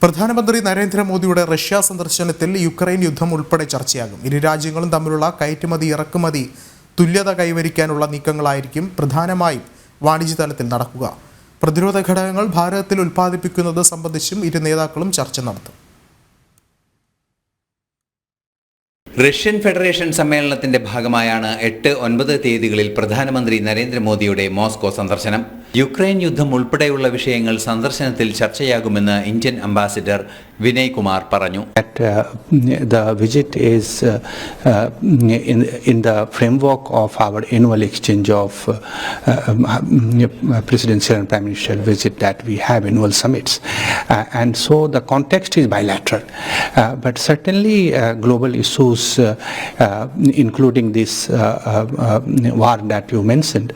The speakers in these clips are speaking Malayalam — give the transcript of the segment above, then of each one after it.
പ്രധാനമന്ത്രി നരേന്ദ്രമോദിയുടെ റഷ്യ സന്ദർശനത്തിൽ യുക്രൈൻ യുദ്ധം ഉൾപ്പെടെ ചർച്ചയാകും. ഇരു രാജ്യങ്ങളും തമ്മിലുള്ള കയറ്റുമതി ഇറക്കുമതി തുല്യത കൈവരിക്കാനുള്ള നീക്കങ്ങളായിരിക്കും പ്രധാനമായും വാണിജ്യ തലത്തിൽ നടക്കുക. പ്രതിരോധ ഘടകങ്ങൾ ഭാരതത്തിൽ ഉൽപ്പാദിപ്പിക്കുന്നത് സംബന്ധിച്ചും ഇരു നേതാക്കളും ചർച്ച നടത്തും. റഷ്യൻ ഫെഡറേഷൻ സമ്മേളനത്തിന്റെ ഭാഗമായാണ് 8-9 തീയതികളിൽ പ്രധാനമന്ത്രി നരേന്ദ്രമോദിയുടെ മോസ്കോ സന്ദർശനം. യുക്രൈൻ യുദ്ധം ഉൾപ്പെടെയുള്ള വിഷയങ്ങൾ സന്ദർശനത്തിൽ ചർച്ചയാകുമെന്ന് ഇന്ത്യൻ അംബാസിഡർ വിനയ് കുമാർ പറഞ്ഞു. The visit is in the framework of our annual exchange of presidential and prime minister visit that we have annual summits, and so the context is bilateral, but certainly global issues including this war that you mentioned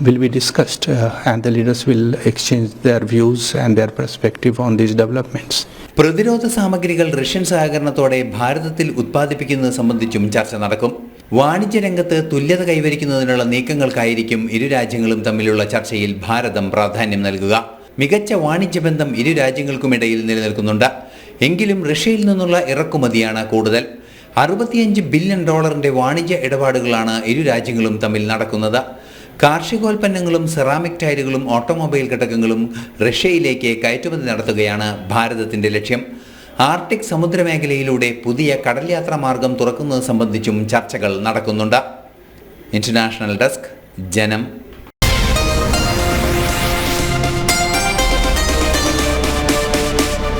will be discussed, and the leaders will exchange their views and their perspective on these developments. പ്രതിരോധ സാമഗ്രികൾ റഷ്യൻ സഹകരണത്തോടെ ഭാരതത്തിൽ ഉത്പാദിപ്പിക്കുന്നത് സംബന്ധിച്ചും ചർച്ച നടക്കും. വാണിജ്യ രംഗത്ത് തുല്യത കൈവരിക്കുന്നതിനുള്ള നീക്കങ്ങൾക്കായിരിക്കും ഇരു രാജ്യങ്ങളും തമ്മിലുള്ള ചർച്ചയിൽ ഭാരതം പ്രാധാന്യം നൽകുക. മികച്ച വാണിജ്യ ബന്ധം ഇരു രാജ്യങ്ങൾക്കുമിടയിൽ നിലനിൽക്കുന്നുണ്ട്. എങ്കിലും റഷ്യയിൽ നിന്നുള്ള ഇറക്കുമതിയാണ് കൂടുതൽ. $65 ബില്യൺ വാണിജ്യ ഇടപാടുകളാണ് ഇരു രാജ്യങ്ങളും തമ്മിൽ നടക്കുന്നത്. കാർഷികോൽപ്പന്നങ്ങളും സെറാമിക് ടൈലുകളും ഓട്ടോമൊബൈൽ ഘടകങ്ങളും റഷ്യയിലേക്ക് കയറ്റുമതി നടത്തുകയാണ് ഭാരതത്തിന്റെ ലക്ഷ്യം. ആർട്ടിക് സമുദ്രമേഖലയിലൂടെ പുതിയ കടൽ യാത്രാ മാർഗം തുറക്കുന്നത് സംബന്ധിച്ചും ചർച്ചകൾ നടക്കുന്നുണ്ട്. ഇന്റർനാഷണൽ ഡെസ്ക്, ജനം.